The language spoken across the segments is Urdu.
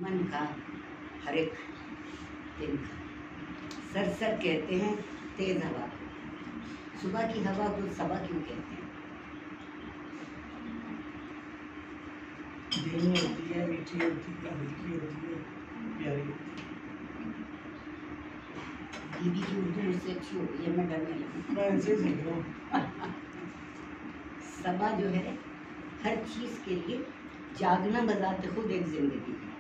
من کا ہر ایک دن کا سر کہتے ہیں تیز ہوا کو، صبح کی ہوا کو صبا کیوں کہتے ہیں؟ دھیمی ہوتی ہے، میٹھی ہوتی ہے، ہلکی ہوتی ہے، پیاری ہوتی ہے۔ بیوی کی اردو مجھ سے اچھی ہو گئی ہے، میں ڈرنے لگی۔ میں ان سے سیکھ رہا ہوں۔ صبا جو ہے ہر چیز کے لیے جاگنا بذات خود ایک زندگی ہے،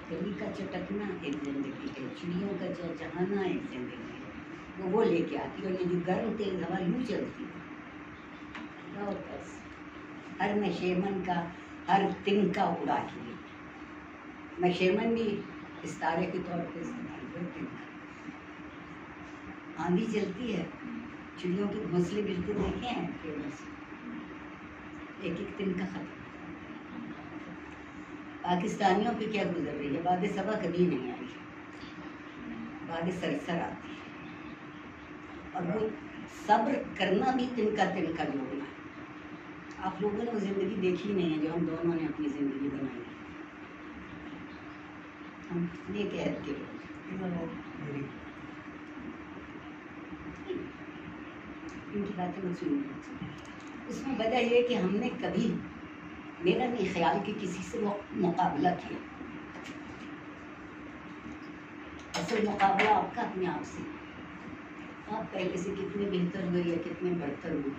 کلی کا چٹکنا ایک زندگی ہے، چڑیوں کا چہچہانا ایک زندگی ہے، وہ لے کے آتی ہے۔ اور یہ جو گرم تیز ہوا یوں چلتی ہے، بس ہر نشیمن کا ہر تنکا اڑا کے، نشیمن بھی استارے کے طور پہ استعمال کرتے ہیں۔ آندھی چلتی ہے، چڑیوں کے گھونسلے بالکل دیکھے ہیں فیمس، ایک ایک تنکا ختم۔ پاکستانیوں پہ کیا گزر رہی ہے؟ باد صبا کبھی نہیں آئی، باد سرسر آتی ہے، اور وہ صبر کرنا بھی تنکا تنکا جوڑنا ہے۔ آپ لوگوں نے وہ زندگی دیکھی نہیں ہے جو ہم دونوں نے اپنی زندگی بنائی ہے۔ ہم یہ قید کے لوگ ان کی باتیں مجھ سنی، اس میں وجہ یہ کہ ہم نے کبھی، میرا نہیں خیال کہ کسی سے مقابلہ کیا، اصل مقابلہ آپ کا اپنے آپ سے، آپ پہلے سے کتنے بہتر ہوئے یا کتنے برتر ہوئے،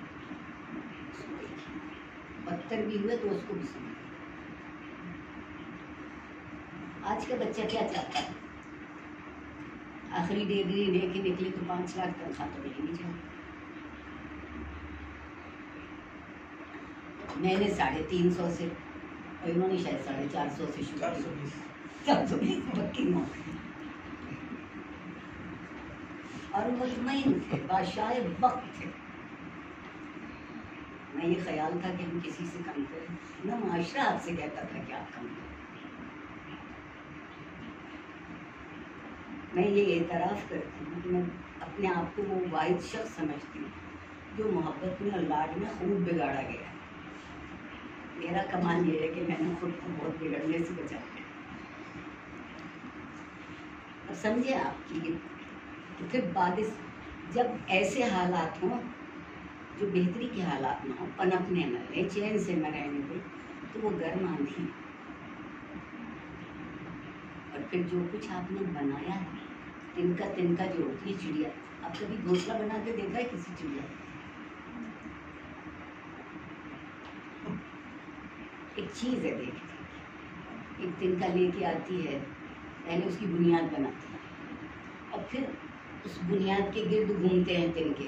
بدتر بھی ہوئے تو اس کو بھی سمجھ۔ آج کا بچہ کیا چاہتا ہے؟ آخری ڈگری لے کے نکلے تو 5 لاکھ تنخواہ تو نہیں چاہیے۔ میں نے 350 سے، اور انہوں نے شاید 450 سے شروع کی، 420 پکی نوکری، اور مطمئن تھے، بادشاہ وقت تھے۔ میں یہ خیال تھا کہ ہم کسی سے کم کریں، نہ معاشرہ آپ سے کہتا تھا کہ آپ کم کریں۔ میں یہ اعتراف کرتی ہوں کہ میں اپنے آپ کو وہ واحد شخص سمجھتی ہوں جو محبت میں اور لاڈ میں خوب بگاڑا گیا ہے۔ میرا کمال یہ ہے کہ میں نے خود کو بہت بگڑنے سے بچا لیا۔ اب سمجھے آپ کی، تو پھر بعد جب ایسے حالات ہوں جو بہتری کے حالات نہ ہوں، پنپنے نہ لیں، چین سے نہ رہنے دیں، تو وہ گرم آندھی، اور پھر جو کچھ آپ نے بنایا ہے، تنکا تنکا جو ہوتی ہے چڑیا، آپ کبھی گھونسلہ بنا کے دیکھا ہے کسی چڑیا؟ ایک چیز ہے، دیکھتی ایک تنکا لے کے آتی ہے، پہلے اس کی بنیاد بناتی ہے، اور پھر اس بنیاد کے گرد گھومتے ہیں تنکے،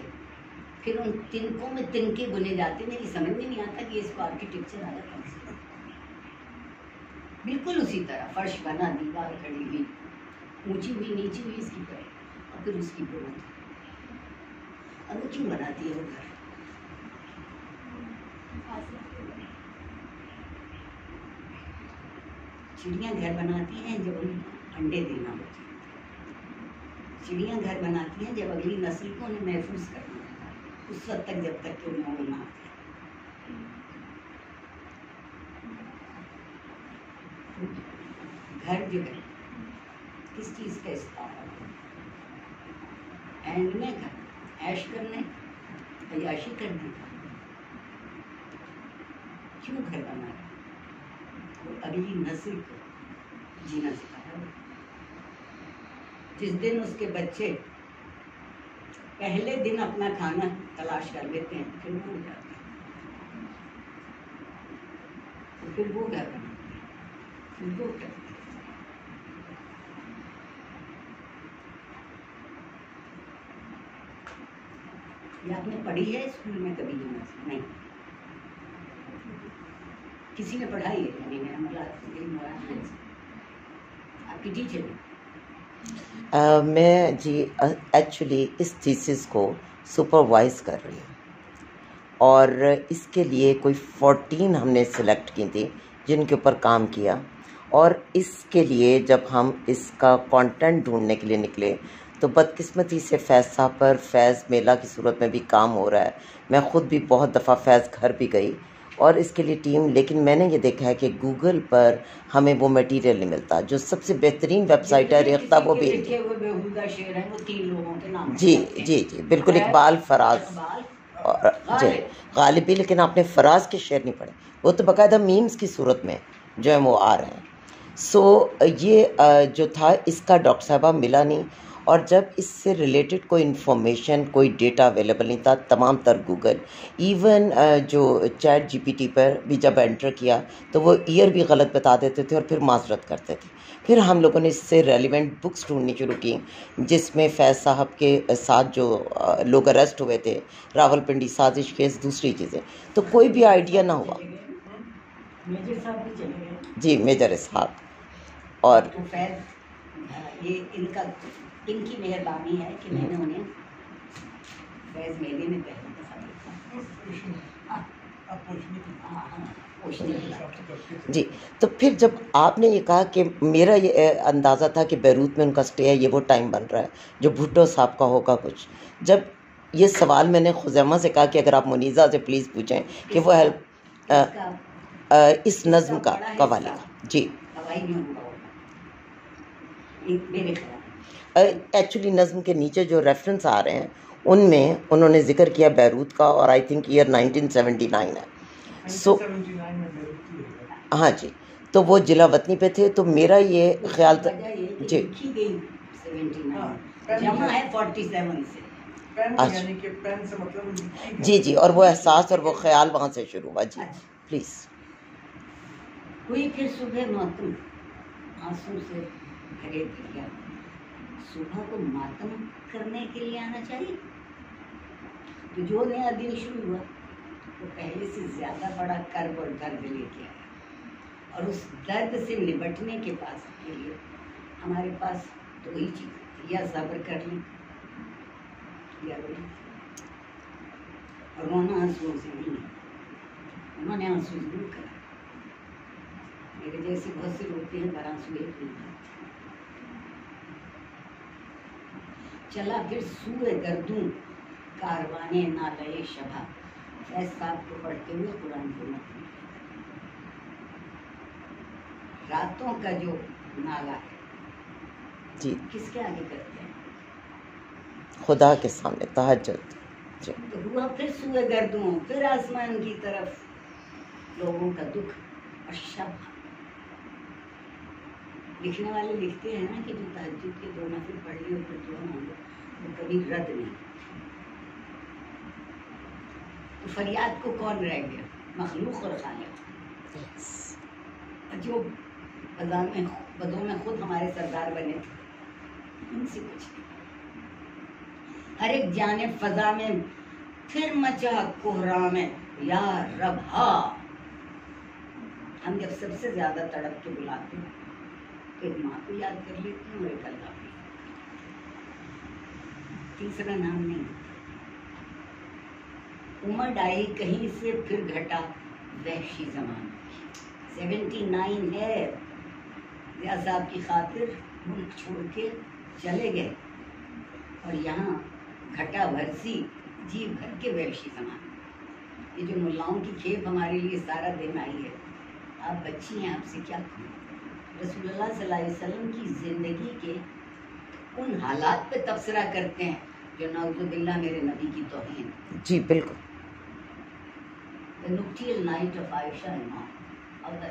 پھر ان تنکوں میں تنکے بنے جاتے ہیں۔ میری سمجھ میں نہیں آتا کہ اس کو آرکیٹیکچر آیا کہاں سے۔ بالکل اسی طرح فرش بنا، دیوار کھڑی ہوئی، اونچی ہوئی نیچی ہوئی اس کی طرح، اور پھر اس کی بناتی، اور وہ کیوں بناتی ہے وہ گھر؟ چڑیاں گھر بناتی ہیں جب انہیں انڈے دینا ہوتے ہیں، چڑیاں گھر بناتی ہیں جب اگلی نسل کو انہیں محفوظ کرنا ہوتا ہے، اس وقت تک جب تک کہ انہیں اڑنا آتا ہے۔ گھر جو ہے کس چیز کا استعمال ہے؟ اینڈ میں گھر عیش کرنے، عیاشی کرنے کا۔ کیوں گھر بنا ہے؟ وہ اگلی نسل کو جینا سکھایا ہے۔ جس دن اس کے بچے پہلے دن اپنا کھانا تلاش کر لیتے ہیں، پھر وہ جاتے ہیں، پھر وہ گھر بناتے ہیں، پھر وہ کرتے ہیں۔ یہ آپ نے پڑھی ہے اسکول میں کبھی؟ نہیں، کسی نے پڑھائی ہے؟ نہیں، آپ کی ٹیچر ہے؟ میں جی ایکچولی اس تھیسس کو سپروائز کر رہی ہوں، اور اس کے لیے کوئی 14 ہم نے سلیکٹ کی تھی جن کے اوپر کام کیا، اور اس کے لیے جب ہم اس کا کانٹینٹ ڈھونڈنے کے لیے نکلے تو بدقسمتی سے فیض صاحب پر فیض میلہ کی صورت میں بھی کام ہو رہا ہے۔ میں خود بھی بہت دفعہ فیض گھر بھی گئی اور اس کے لیے ٹیم، لیکن میں نے یہ دیکھا ہے کہ گوگل پر ہمیں وہ میٹیریل نہیں ملتا. جو سب سے بہترین ویب سائٹ ہے ریختہ وہ بھی لکھے ہوئے بیہودہ شعر ہیں وہ 3 لوگوں کے نام جی جی جی بالکل، اقبال، فراز اور جی غالبی. لیکن آپ نے فراز کے شعر نہیں پڑھے، وہ تو باقاعدہ میمز کی صورت میں جو ہے وہ آ رہے ہیں. سو یہ جو تھا اس کا ڈاکٹر صاحبہ ملا نہیں، اور جب اس سے ریلیٹڈ کوئی انفارمیشن، کوئی ڈیٹا اویلیبل نہیں تھا، تمام تر گوگل، ایون جو چیٹ جی پی ٹی پر بھی جب انٹر کیا تو وہ ایئر بھی غلط بتا دیتے تھے اور پھر معذرت کرتے تھے. پھر ہم لوگوں نے اس سے ریلیونٹ بکس ڈھونڈنی شروع کی، جس میں فیض صاحب کے ساتھ جو لوگ اریسٹ ہوئے تھے، راول پنڈی سازش کیس، دوسری چیزیں، تو کوئی بھی آئیڈیا نہ ہوا. میجر صاحب بھی چلے گئے. جی میجر اسحاق. اور فیض، یہ ان کی مہربانی ہے کہ میں نے انہیں فیض میلے میں پہلے دفعہ دیکھا. جی تو پھر جب آپ نے یہ کہا کہ میرا یہ اندازہ تھا کہ بیروت میں ان کا سٹے ہے، یہ وہ ٹائم بن رہا ہے جو بھٹو صاحب کا ہوگا کچھ. جب یہ سوال میں نے خزیمہ سے کہا کہ اگر آپ منیزہ سے پلیز پوچھیں کہ وہ ہیلپ اس نظم کا قوالی کا. جی ایکچولی نظم کے نیچے جو ریفرنس آ رہے ہیں ان میں انہوں نے ذکر کیا بیروت کا، اور آئی تھنک ایئر 1979 ہے. سو ہاں جی، تو وہ جلا وطنی پہ تھے. تو میرا یہ خیال تھا جی جی جی، اور وہ احساس اور وہ خیال وہاں سے شروع ہوا. جی پلیز. ہوئی پھر صبح ماتم، آنسوں سے بھرے دریا. صبح کو ماتم کرنے کے لیے آنا چاہیے. تو جو نیا دن شروع ہوا وہ پہلے سے زیادہ بڑا کرب اور درد لے کے آیا، اور اس درد سے نبٹنے کے لیے ہمارے پاس 2 ہی چیزیں، یا صبر کر لیں یا رونا. اور رونا آنسوؤں سے نہیں ہے. انہوں نے آنسو ضرور کرا، میرے جیسے بہت سے روتے ہیں پر آنسو ایک نہیں. چلا پھر سوئے گردوں کاروانے نالے شبہ. فیض صاحب کو پڑھتے ہوئے قرآن کو مت. راتوں کا جو نالا ہے جی کس کے آگے کرتے ہیں؟ خدا کے سامنے تہجد. جی تو ہوا پھر سوئے گردوں، پھر آسمان کی طرف لوگوں کا دکھ اور شب. لکھنے والے لکھتے ہیں نا کہ جو تہجد کے 2 نفل پڑھ لیے پھر جو ہوں گے وہ کبھی رد نہیں. تو فریاد کو کون رہ گیا؟ مخلوق اور خالق. جو بدوں میں خود ہمارے سردار بنے تھے، ان سے کچھ نہیں. ہر ایک جانب فضا میں پھر مچا کوہرام یا رب ہا. ہم جب سب سے زیادہ تڑپ کے بلاتے ہیں تو ایک ماں کو یاد کر لیتے ہیں اور ایک اللہ کو. تیسرا نام نہیں. امڈ آئی کہیں سے پھر گھٹا وحشی زمان. 79 ہے. ضیاء صاحب کی خاطر ملک چھوڑ کے چلے گئے اور یہاں گھٹا بھرسی جی بھر کے وحشی زمان. یہ جو ملاؤں کی کھیپ ہمارے لیے سارا دن آئی ہے. آپ بچی ہیں، آپ سے کیا کہوں. رسول اللہ صلی اللہ علیہ وسلم کی زندگی کے ان حالات پہ تبصرہ کرتے ہیں جو نعوذ باللہ میرے نبی کی توہین. جی بالکل. The nuptial night of Aisha and Mom, of the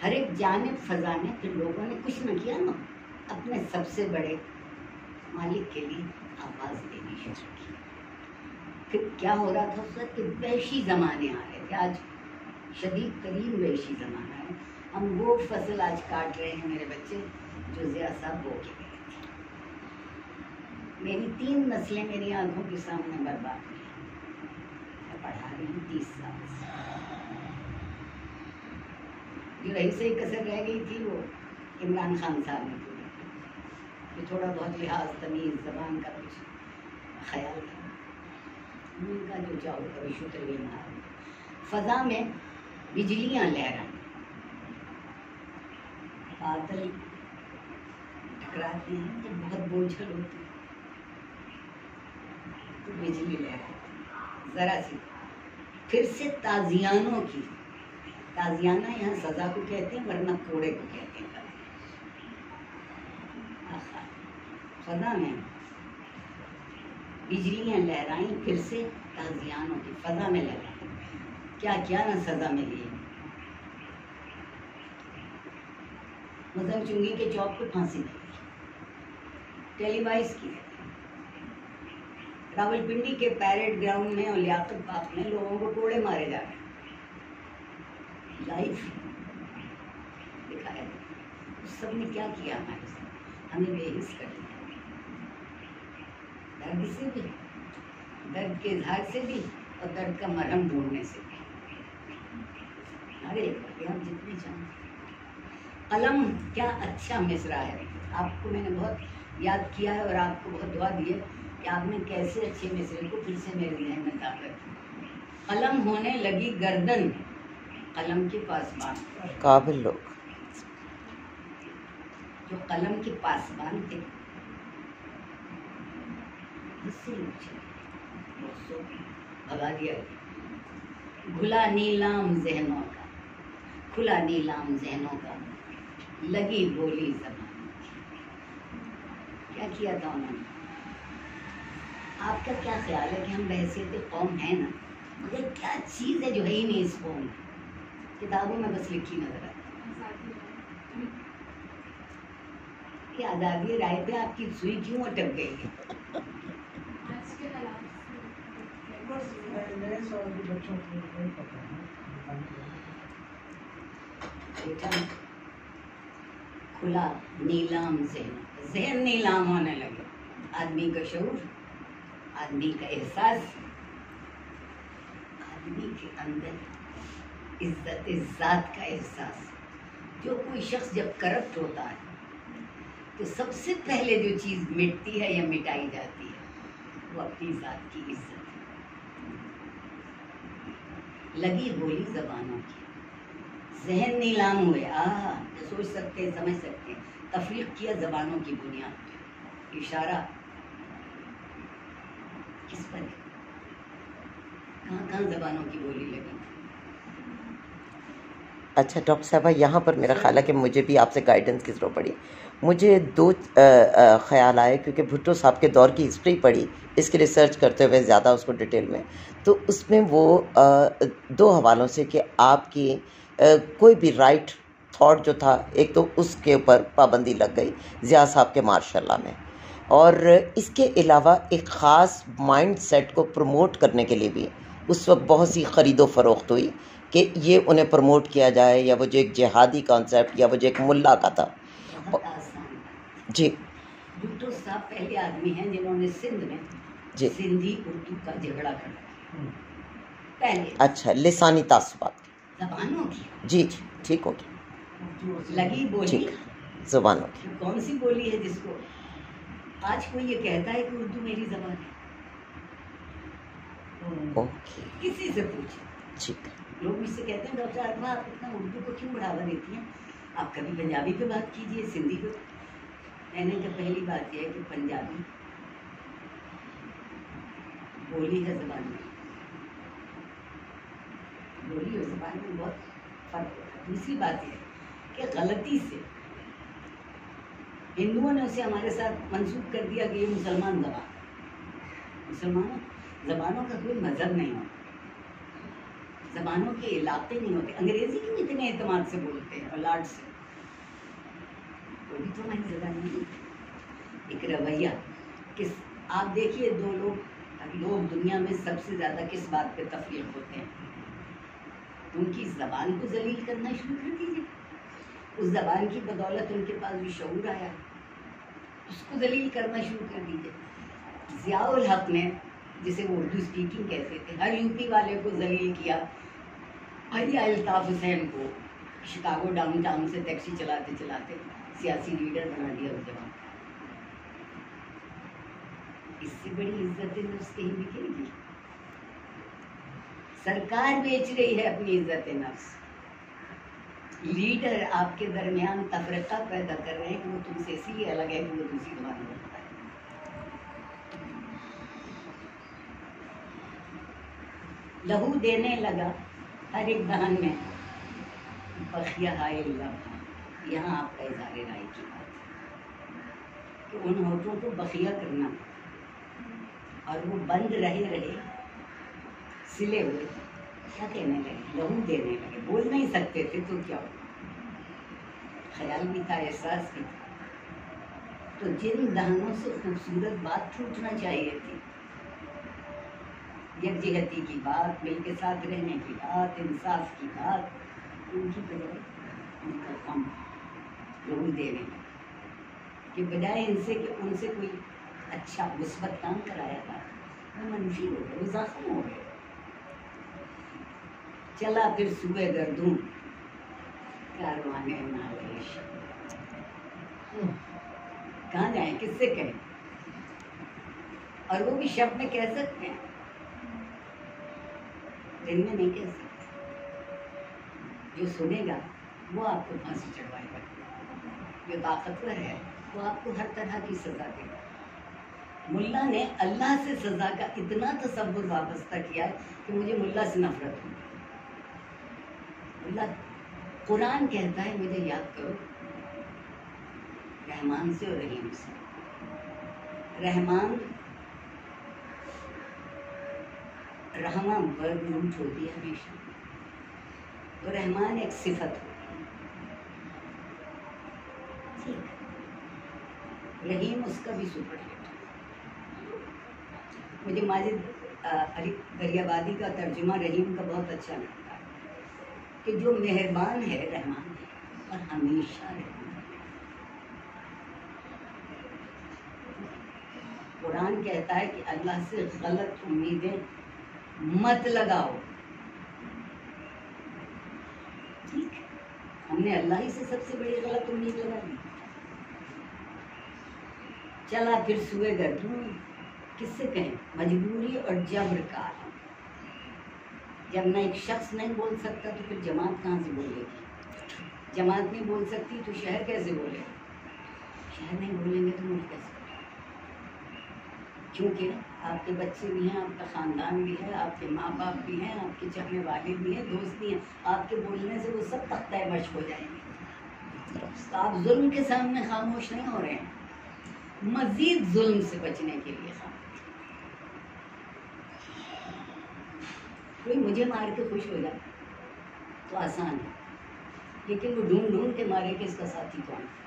ہر ایک جانب فضا میں پھر لوگوں نے کچھ نہ کیا نا، اپنے سب سے بڑے مالک کے لیے آواز دینی شروع کی. پھر کیا ہو رہا تھا اس وقت کہ وحشی زمانے آ رہے تھے. آج شدید ترین وحشی زمانہ ہے. ہم وہ فصل آج کاٹ رہے ہیں میرے بچے جو ضیاء صاحب بو کے گئے تھے. میری 3 نسلیں میری آنکھوں کے سامنے برباد ہوئی. میں پڑھا رہی ہوں 30 سال سے. جو رہی سے کسر رہ گئی تھی وہ عمران خان صاحب نے پوری کی. جو تھوڑا بہت لحاظ، تمیز، زبان کا کچھ خیال تھا ان کا جو چاہو کبھی شکر بھی نہ. فضا میں بجلیاں لہرائیں، بادل ٹکراتے ہیں جب بہت بوجھل ہوتے ہیں. بجلی لہرائے ذرا سی. پھر سے تازیانوں کی، تازیانہ یہاں سزا کو کہتے ہیں ورنہ کوڑے کو کہتے ہیں. فضا میں بجلیاں لہرائیں پھر سے تازیانوں کی، فضا میں لہرائیں. کیا کیا نہ سزا ملی. مظہر چنگی کے چوک پہ پھانسی دی، ٹیلی وائز کی. راولپنڈی کے پیریڈ گراؤنڈ میں اور لیاقت باغ میں لوگوں کو کوڑے مارے جا رہے ہیں. لائف دکھایا. سب نے کیا کیا ہمارے ساتھ؟ ہمیں بے حس کر دیا. درد سے بھی، درد کے اظہار سے بھی، اور درد کا مرہم ڈھونڈنے سے بھی. ارے ہم جتنے چاہیں. قلم کیا اچھا مصرع ہے. آپ کو میں نے بہت یاد کیا ہے اور آپ کو بہت دعا دی ہے کہ آپ نے کیسے اچھے مصرعے کو پھر سے میرے ذہن میں طاقت. قلم ہونے لگی گردن، قلم کے پاسبان. قابل لوگ جو قلم کے پاسبان تھے بھگا دیا. کھلا نیلام ذہنوں کا، کھلا نیلام ذہنوں کا، لگی بولی زبان. کیا کیا تھا انہوں نے؟ آپ کا کیا خیال ہے کہ ہم بحیثیت قوم ہیں نا، مگر کیا چیز ہے جو ہے ہی نہیں اس قوم؟ کتابوں میں بس لکھی نظر آتی. کہ آزادی رائے پہ آپ کی سوئی کیوں اٹک گئی ہے؟ نئے سال کے بچوں کو نہیں پتا ہے. کھلا نیلام ذہن، ذہن نیلام ہونے لگے. آدمی کا شعور، آدمی کا احساس، آدمی کے اندر عزت ذات کا احساس. جو کوئی شخص جب کرپٹ ہوتا ہے تو سب سے پہلے جو چیز مٹتی ہے یا مٹائی جاتی ہے وہ اپنی ذات کی عزت. لگی بولی زبانوں کی، ذہن نیلام ہوئے. جو سوچ سکتے ہیں، سمجھ سکتے ہیں. تفریق کیا زبانوں کی بنیاد پہ. اشارہ کس پر؟ کہاں کہاں زبانوں کی بولی لگی. اچھا ڈاکٹر صاحبہ، یہاں پر میرا خیال ہے کہ مجھے بھی آپ سے گائیڈنس کی ضرورت پڑی. مجھے دو خیال آئے، کیونکہ بھٹو صاحب کے دور کی ہسٹری پڑھی اس کی ریسرچ کرتے ہوئے زیادہ اس کو ڈیٹیل میں، تو اس میں وہ دو حوالوں سے کہ آپ کی کوئی بھی رائٹ تھاٹ جو تھا، ایک تو اس کے اوپر پابندی لگ گئی ضیاء صاحب کے ماشاء اللہ میں، اور اس کے علاوہ ایک خاص مائنڈ سیٹ کو پروموٹ کرنے کے لیے بھی اس وقت بہت سی خرید و فروخت ہوئی کہ یہ انہیں پروموٹ کیا جائے، یا وہ جو ایک جہادی کانسیپٹ یا وہ جو ایک ملا کا تھا. بہت آسان. جی بھٹو صاحب پہلے آدمی ہیں جنہوں نے سندھ میں جی سندھی اردو کا جھگڑا کرا. پہلے اچھا، لسانی تعصبات. زبانوں کی. جی جی ٹھیک ہوگی. لگی بولی ٹھیک، زبانوں کی. کون سی بولی ہے جس کو آج کوئی یہ کہتا ہے کہ اردو میری زبان ہے؟ اوکے کسی سے پوچھیں. ٹھیک. لوگ مجھ سے کہتے ہیں ڈاکٹر عاطفہ آپ اتنا اردو کو کیوں بڑھاوا دیتی ہیں؟ آپ کبھی پنجابی پہ بات کیجیے، سندھی پہ. میں نے کہا پہلی بات یہ ہے کہ پنجابی بولی ہے، زبان میں بولی اور زبان میں بہت فرق ہوتا ہے. دوسری بات یہ ہے کہ غلطی سے ہندوؤں نے اسے ہمارے ساتھ منسوخ کر دیا کہ یہ مسلمان زبان. مسلمانوں زبانوں کا کوئی مذہب نہیں ہوتا، زبانوں کے علاقے نہیں ہوتے. انگریزی کیوں اتنے اعتماد سے بولتے ہیں اور لاڈ سے؟ وہ بھی تو ہماری زبان نہیں ہے. ایک رویہ کس، آپ دیکھیے دو لوگ دنیا میں سب سے زیادہ کس بات پہ تفریق ہوتے ہیں؟ ان کی زبان کو ذلیل کرنا شروع کر دیجیے. اس زبان کی بدولت ان کے پاس جو شعور آیا اس کو ذلیل کرنا شروع کر دیجیے. ضیاء الحق نے، جسے وہ اردو اسپیکنگ کہتے تھے، ہر یوپی والے کو ذلیل کیا. بھائی الطاف حسین کو شکاگو ڈاؤن ٹاؤن سے ٹیکسی چلاتے چلاتے سیاسی لیڈر بنا دیا اس زبان. اس سے بڑی عزت نفس کہیں دکھے گی؟ سرکار بیچ رہی ہے اپنی عزت نفس. لیڈر آپ کے درمیان تفرقہ پیدا کر رہے ہیں کہ وہ تم سے اس لیے الگ ہے کہ وہ دوسری زبان بولتا ہے. لہو دینے لگا ہر ایک دہن میں، بخیہ ہائے اللہ، یہاں آپ کا اظہار رائے کی بات ہے کہ ان ہونٹوں کو بخیہ کرنا اور وہ بند رہے سلے ہوئے، کیا کہنے لگے؟ لہو دینے لگے، بول نہیں سکتے تھے تو کیا ہو، خیال بھی تھا، احساس بھی تھا۔ تو جن دہنوں سے خوبصورت بات پھوٹنا چاہیے تھی، یکجہتی کی بات، مل کے ساتھ رہنے کی بات، انصاف کی بات، ان کی بجائے ان کا غم لہو دینے لگے، کہ بجائے ان سے کہ ان سے کوئی اچھا مثبت کام کرایا تھا، وہ منفی ہو گئے، وہ زخم ہو گئے۔ چلا پھر سوئے گردوں کاروانے ناویش، کہاں جائیں، کس سے کہیں، اور وہ بھی شب میں کہہ سکتے ہیں، دن میں نہیں کہہ سکتے۔ جو سنے گا وہ آپ کو پھانسی چڑھوائے گا، جو طاقتور ہے وہ آپ کو ہر طرح کی سزا دے گا۔ ملا نے اللہ سے سزا کا اتنا تصور وابستہ کیا ہے کہ مجھے ملا سے نفرت ہو۔ اللہ قرآن کہتا ہے مجھے یاد کرو رحمان سے اور رحیم سے۔ رحمان رحمہ ورب روٹ ہوتی ہے ہمیشہ، تو رحمان ایک صفت ہوتی ہے، ٹھیک، رحیم اس کا بھی سپرلیٹو ہے۔ مجھے ماجد علی دریابادی کا ترجمہ رحیم کا بہت اچھا لگتا ہے کہ جو مہربان ہے رحمان ہے اور ہمیشہ رحمان ہے۔ قرآن کہتا ہے کہ اللہ سے غلط امیدیں مت لگاؤ، ٹھیک، ہم نے اللہ ہی سے سب سے بڑی غلط امید لگا دی۔ چلا پھر سوئے گردوں، کس سے کہیں، مجبوری اور جبر کا عالم۔ جب نہ ایک شخص نہیں بول سکتا تو پھر جماعت کہاں سے بولے گی؟ جماعت نہیں بول سکتی تو شہر کیسے بولے گا؟ شہر نہیں بولیں گے تو ملک کیسے بولے گا؟ کیونکہ آپ کے بچے بھی ہیں، آپ کا خاندان بھی ہے، آپ کے ماں باپ بھی ہیں، آپ کے چاہنے والے بھی ہیں، دوست بھی ہیں، آپ کے بولنے سے وہ سب تختہ مشق ہو جائیں گے۔ تو آپ ظلم کے سامنے خاموش نہیں ہو رہے ہیں، مزید ظلم سے بچنے کے لیے خاموش۔ کوئی مجھے مار کے خوش ہو جائے تو آسان ہے، لیکن وہ ڈھونڈ ڈھونڈ کے مارے کہ اس کا ساتھی کون ہے،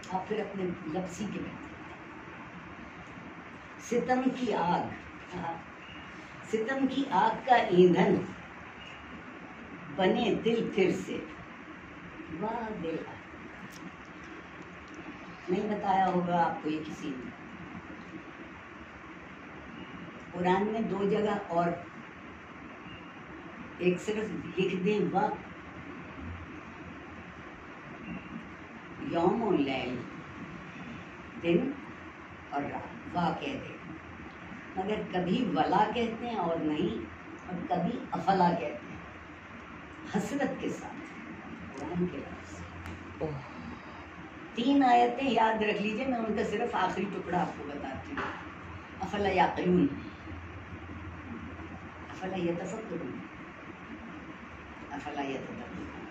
آپ پھر اپنے لفظی کے بہتے۔ ستم کی آگ، ستم کی آگ کا ایندھن بنے دل پھر سے، واہ دل آگ۔ نہیں بتایا ہوگا آپ کو یہ کسی نے، قرآن میں 2 جگہ اور، ایک صرف لکھ دیں وقت یوم و لیل، دن اور رات، واہ کہہ دیں، مگر کبھی ولا کہتے ہیں اور نہیں، اور کبھی افلا کہتے ہیں حسرت کے ساتھ، قرآن کے لفظ۔ 3 آیتیں یاد رکھ لیجئے، میں ان کا صرف آخری ٹکڑا آپ کو بتاتی ہوں۔ افلا یعقلون، افلا یتفکرون، افلا یتدبرون،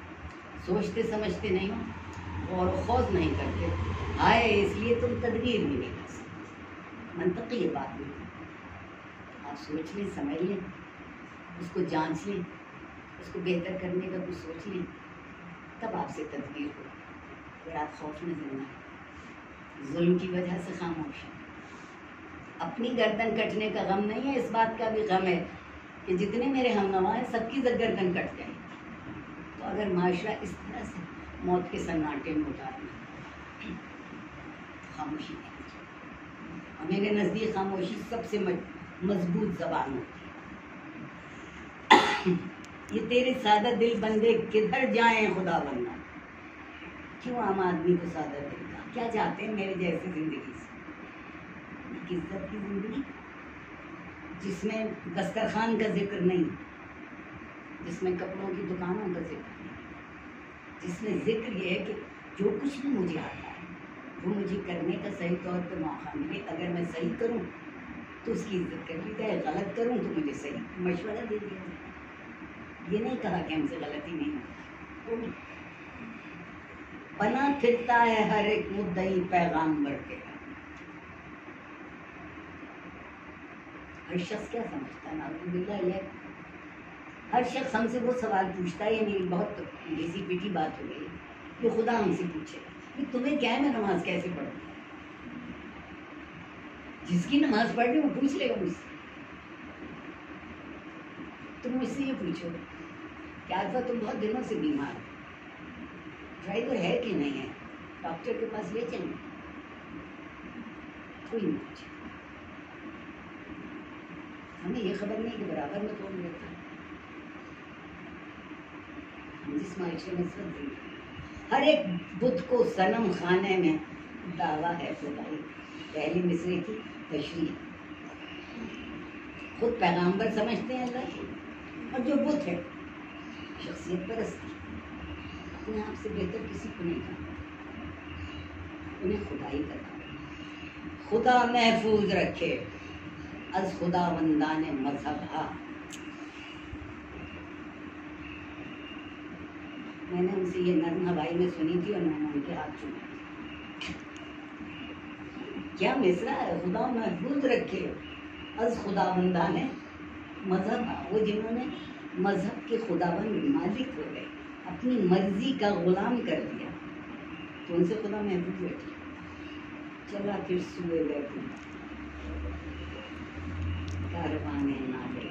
سوچتے سمجھتے نہیں ہو، غور و خوض نہیں کرتے، آئے اس لیے تم تدبیر بھی نہیں کر سکتے۔ منطقی یہ بات نہیں، آپ سوچ لیں، سمجھ لیں، اس کو جانچ لیں، اس کو بہتر کرنے کا کچھ سوچ لیں، تب آپ سے تدبیر ہو۔ پھر آپ خوف میں نہ آئے، ظلم کی وجہ سے خاموش ہیں۔ اپنی گردن کٹنے کا غم نہیں ہے، اس بات کا بھی غم ہے کہ جتنے میرے ہم نوا ہیں سب کی گردن کٹ جائے۔ تو اگر معاشرہ اس طرح سے موت کے سناٹے میں اتارنا، خاموشی نہیں چاہیے، اور میرے نزدیک خاموشی سب سے مضبوط زبان ہوتی ہے۔ یہ تیرے سادہ دل بندے کدھر جائیں خدا بندہ، کیوں عام آدمی کو سادہ دل کا، کیا چاہتے ہیں میرے جیسی زندگی سے؟ ایک عزت کی زندگی جس میں دسترخوان کا ذکر نہیں، جس میں کپڑوں کی دکانوں کا ذکر نہیں، جس میں ذکر یہ ہے کہ جو کچھ بھی مجھے آتا ہے وہ مجھے کرنے کا صحیح طور پہ موقع ملے، اگر میں صحیح کروں تو اس کی عزت کر لی جائے. غلط کروں تو مجھے صحیح مشورہ دے دیا. یہ نہیں کہا کہ ہم سے غلطی نہیں ہوتی. بنا پھرتا ہے ہر ایک مدعی پیغامبر کے. ہر شخص کیا سمجھتا ہے نعوذ باللہ. یہ ہر شخص ہم سے وہ سوال پوچھتا ہے. یہ میری بہت گھسی پیٹی بات ہو گئی کہ خدا ہم سے پوچھے کہ تمہیں کیا ہے میں نماز کیسے پڑھوں. جس کی نماز پڑھ رہی وہ پوچھ لے گا مجھ سے. تم مجھ سے یہ پوچھو کہ عارفہ تم بہت دنوں سے بیمار ہو, ڈرائیور ہے کہ نہیں ہے, ڈاکٹر کے پاس لے چلیں. کوئی نہیں پوچھے. ہمیں یہ خبر نہیں کہ برابر میں کون رہتا ہے. ہم جس معاشرے میں سب دیں ہر ایک بت کو صنم خانے میں دعویٰ ہے خدائی. پہلی مصرے کی تشریح. خود پیغامبر سمجھتے ہیں اللہ کی, اور جو بت ہے شخصیت پرستی اپنے آپ سے بہتر کسی کو نہیں جانتا. انہیں خدائی کا دعویٰ. خدا محفوظ رکھے از خدا بندان مذہب. میں نے ان سے یہ نرم ہوائی میں سنی تھی اور میں نے ان کے ہاتھ چومے. کیا مصرع ہے, خدا محفوظ رکھے از خدا بندان مذہب. وہ جنہوں نے مذہب کے خداوند مالک ہو گئے, اپنی مرضی کا غلام کر دیا, تو ان سے خدا محفوظ رکھے. چلا پھر سوئے بیٹھوں کارواں نادر.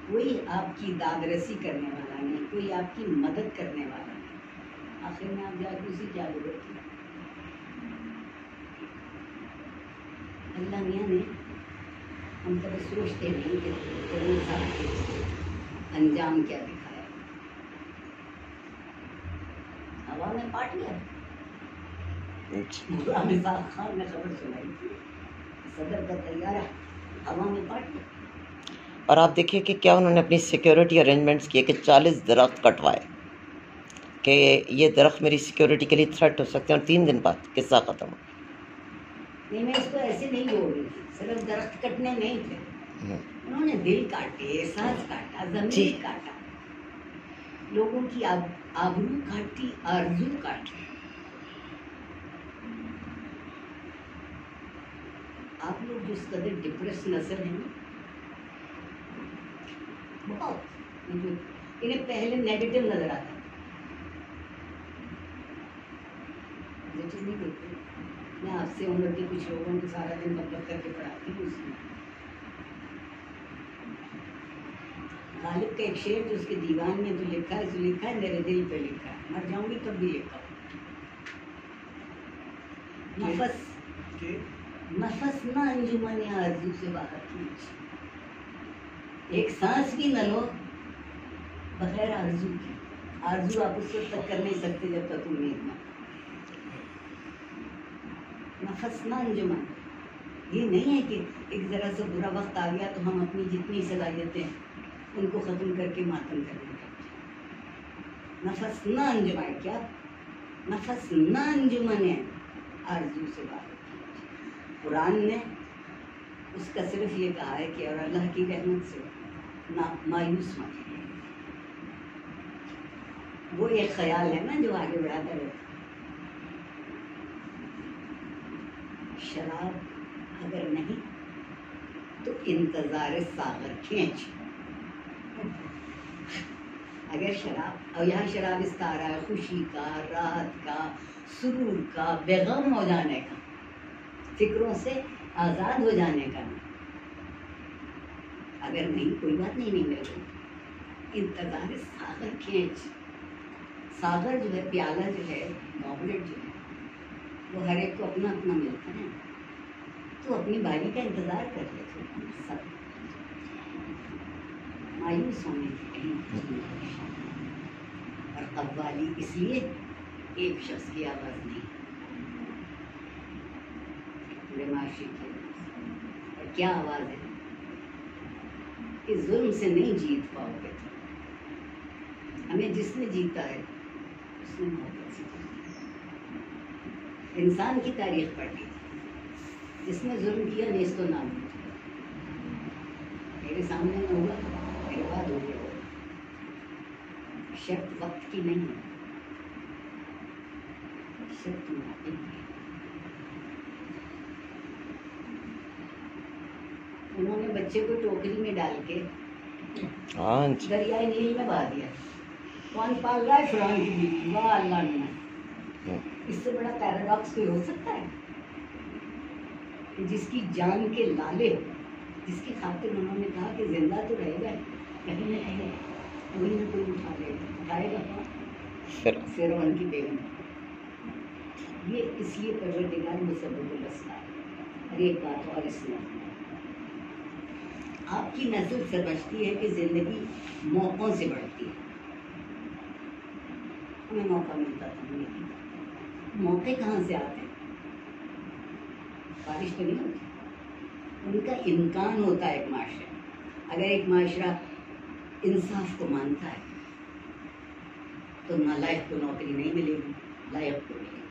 کوئی آپ کی داد رسی کرنے والا نہیں, کوئی آپ کی مدد کرنے والا نہیں. آخر میں آپ جا کے اسی کیا ضرورت ہے. اللہ میاں نے ہم کبھی سوچتے نہیں کہ قرآن صاحب کے انجام کیا دکھایا. ہوا میں پاٹ لیا. غلام صاحب خان نے خبر سنائی تھی صدر کا طیارہ ہوا میں پاٹ لیا. اور آپ دیکھیے کہ کیا انہوں نے اپنی سیکیورٹی ارینجمنٹس کیے کہ 40 درخت کٹوائے کہ یہ درخت میری سیکیورٹی کے لیے تھریٹ ہو سکتے ہیں, اور 3 دن بعد قصہ ختم ہو. نہیں, میں اس کو ایسے نہیں بول رہی تھی. صرف درخت کٹنے نہیں تھے, انہوں نے دل کاٹے, احساس کاٹا, ضمیر کاٹا, لوگوں کی آبرو کاٹی, آرزو کاٹی. آپ لوگ جس قدر ڈپریس نسل ہیں بہت, انہیں پہلے نیگیٹو نظر آتا ہے. نہیں دیکھتے. میں آپ سے عمر کے کچھ لوگوں کو سارا دن مطلب کر کے پڑھاتی ہوں. اس میں غالب کا ایک شعر جو اس کے دیوان میں جو لکھا ہے, جو لکھا ہے میرے دل پہ لکھا ہے, مر جاؤں گی تب بھی لکھا ہوں. نفس نہ انجمن آرزو سے باہر کھینچ, ایک سانس بھی نہ لو بغیر آرزو کی. آرزو آپ اس وقت تک کر نہیں سکتے جب تک امید نہ. نفس نہ انجمن یہ نہیں ہے کہ ایک ذرا سا برا وقت آ گیا تو ہم اپنی جتنی صلاحیتیں ان کو ختم کر کے ماتم کرنے لگتے. نفس نہ انجمن, کیا نفس نہ انجمن ہے آرزو سے باہر. قرآن نے اس کا صرف یہ کہا ہے کہ اور اللہ کی رحمت سے مایوس مت. وہ ایک خیال ہے نا جو آگے بڑھاتا رہتا. شراب اگر نہیں تو انتظار ساغر کھینچ. اگر شراب, اور یہاں شراب اس کا آ رہا ہے خوشی کا, راحت کا, سرور کا, بیغم ہو جانے کا, فکروں سے آزاد ہو جانے کا. اگر نہیں کوئی بات نہیں میرے کو انتظار ساغر کھینچ. ساغر جو ہے, پیالہ جو ہے, گابلٹ جو ہے, وہ ہر ایک کو اپنا اپنا ملتا ہے. تو اپنی باری کا انتظار کر رہے تھے سب. مایوس ہونے کی کہیں. اور قوالی اس لیے ایک شخص کی آواز نہیں, پورے معاشرے کی. اور کیا آواز ہے کہ ظلم سے نہیں جیت پاؤ گے. ہمیں جس نے جیتا ہے اس نے محبت سے جیتا. انسان کی تاریخ پڑھ لی, جس نے ظلم کیا نیست و نابود. میرے سامنے نہ ہوا میرے بعد ہو گیا. شرط وقت کی نہیں ہے، شرط موقع کی ہے. انہوں نے بچے کو ٹوکری میں ڈال کے ہاں جی. دریائے نیل میں بہا دیا. کون پال رہا ہے؟ فرعون کی بیوی. واہ اللہ نے، اس سے بڑا پیراڈاکس کوئی ہو سکتا ہے کہ جس کی جان کے لالے ہو، جس کی خاطر انہوں نے کہا کہ زندہ تو رہے گا کہیں نہ کہیں کوئی نہ کوئی اٹھا لے گا. اٹھائے گا کون؟ فرعون کی بیگم. یہ اس لیے پروردگار مسبب الاسباب. اور ایک بات اور اس میں آپ کی نسل سمجھتی ہے کہ زندگی موقعوں سے بڑھتی ہے. ہمیں موقع ملتا تھا، موقع کہاں سے آتے ہیں؟ بارش تو نہیں ہوتی. ان کا امکان ہوتا ہے ایک معاشرے میں. اگر ایک معاشرہ انصاف کو مانتا ہے تو نالائق کو نوکری نہیں ملے گی، لائق کو ملے گی.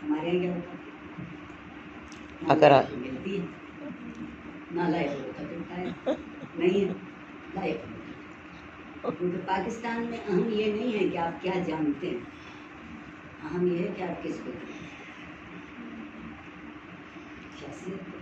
ہمارے یہاں کیا ہوتا ہے؟ اگر نالائق کو ملتی ہے، نالائق ہوتا پھرتا ہے، نہیں ہے لائق کو ملتی. کیونکہ پاکستان میں اہم یہ نہیں ہے کہ آپ کیا جانتے ہیں، اہم یہ ہے کہ آپ کس کو جانتے ہیں. شخصیت